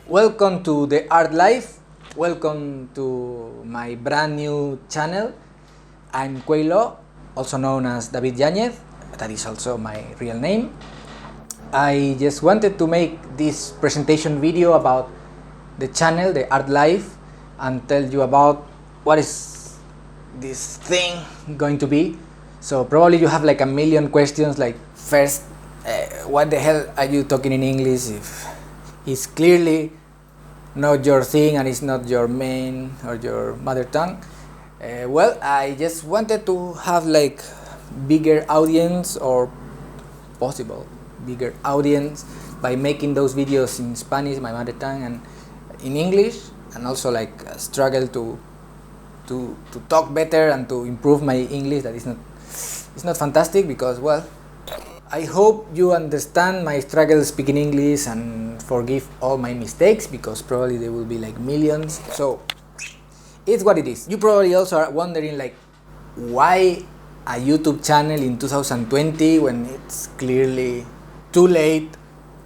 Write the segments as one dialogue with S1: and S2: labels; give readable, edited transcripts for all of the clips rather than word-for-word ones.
S1: Welcome to the Art Life. Welcome to my brand new channel. I'm Cuelo, also known as David Lynch. That is also my real name. I just wanted to make this presentation video about the channel, the Art Life, and tell you about what is this thing going to be. So probably you have like a million questions, like first, what the hell are you talking in English if it's clearly not your thing and it's not your main or your mother tongue? Well, I just wanted to have like bigger audience, or possible bigger audience, by making those videos in Spanish, my mother tongue, and in English, and also like struggle to talk better and to improve my English. That is not, it's not fantastic, because, well, I hope you understand my struggle speaking English and forgive all my mistakes, because probably there will be like millions. So it's what it is. You probably also are wondering like, why a YouTube channel in 2020 when it's clearly too late?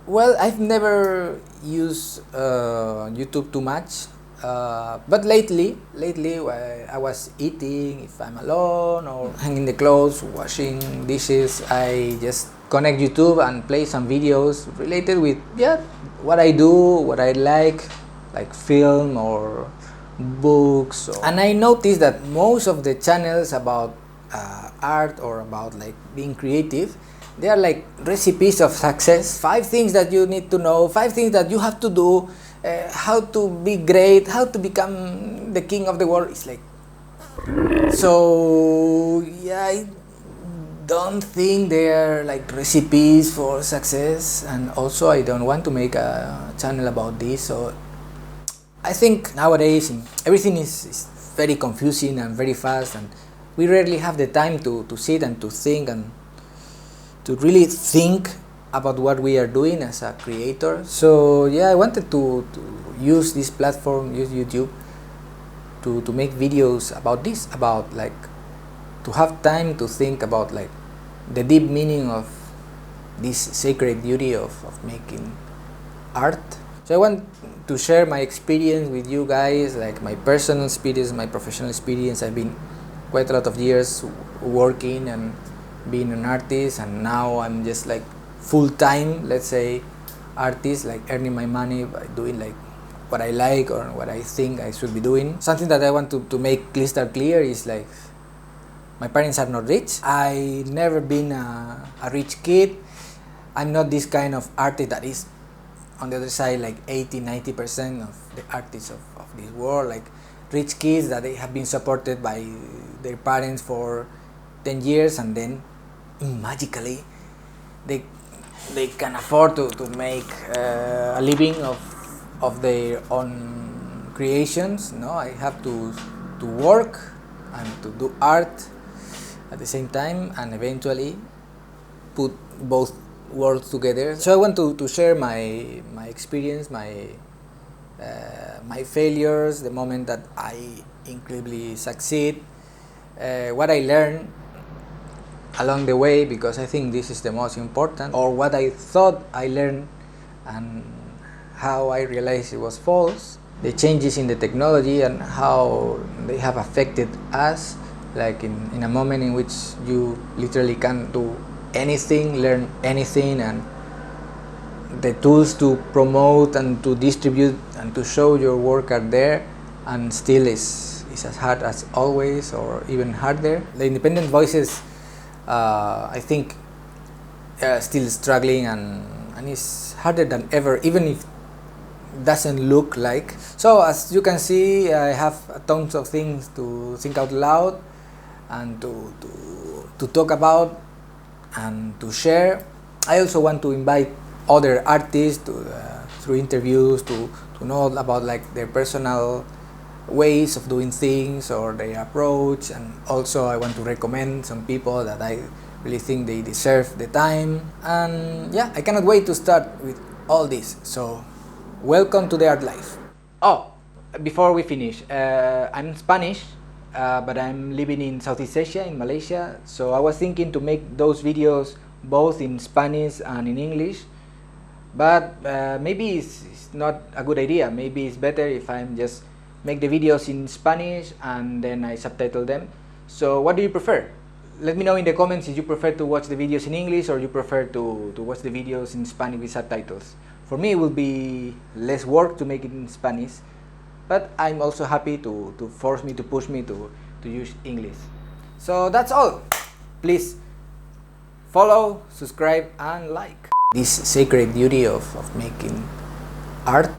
S1: Well, I've never used YouTube too much, but lately I was eating, if I'm alone or hanging the clothes, washing dishes, I just connect YouTube and play some videos related with what I do, what I like film or books. And I noticed that most of the channels about art or about like being creative, they are like recipes of success. 5 things that you need to know, 5 things that you have to do, how to be great, how to become the king of the world. It's like, so yeah, I don't think they are like recipes for success, and also I don't want to make a channel about this. So I think nowadays everything is very confusing and very fast, and we rarely have the time to sit and to think and to really think about what we are doing as a creator. So yeah, I wanted to use this platform, use YouTube, to make videos about this, about like to have time to think about like the deep meaning of this sacred duty of making art. So I want to share my experience with you guys, like my personal experience, my professional experience. I've been quite a lot of years working and being an artist, and now I'm just like full-time, let's say, artist, like earning my money by doing like what I like or what I think I should be doing. Something that I want to make crystal clear is like, my parents are not rich. I never been a rich kid. I'm not this kind of artist that is on the other side, like 80-90% of the artists of this world, like rich kids that they have been supported by their parents for 10 years and then magically they can afford to make a living of their own creations. No, I have to work and to do art at the same time, and eventually put both worlds together. So I want to share my experience, my failures, the moment that I incredibly succeed, what I learned along the way, because I think this is the most important, or what I thought I learned and how I realized it was false, the changes in the technology and how they have affected us, like in a moment in which you literally can do anything, learn anything, and the tools to promote and to distribute and to show your work are there, and still is as hard as always, or even harder. The independent voices, I think, still struggling, and it's harder than ever, even if it doesn't look like. So as you can see, I have tons of things to think out loud and to talk about and to share. I also want to invite other artists through interviews to know about like their personal ways of doing things or their approach, and also I want to recommend some people that I really think they deserve the time. And yeah, I cannot wait to start with all this. So welcome to the Art Life. Oh, before we finish, I'm Spanish, but I'm living in Southeast Asia, in Malaysia, so I was thinking to make those videos both in Spanish and in English, But maybe it's not a good idea. Maybe it's better if I'm just make the videos in Spanish and then I subtitle them. So what do you prefer? Let me know in the comments if you prefer to watch the videos in English or you prefer to watch the videos in Spanish with subtitles. For me, it will be less work to make it in Spanish, but I'm also happy to push me to use English. So that's all. Please follow, subscribe, and like. This sacred duty of making art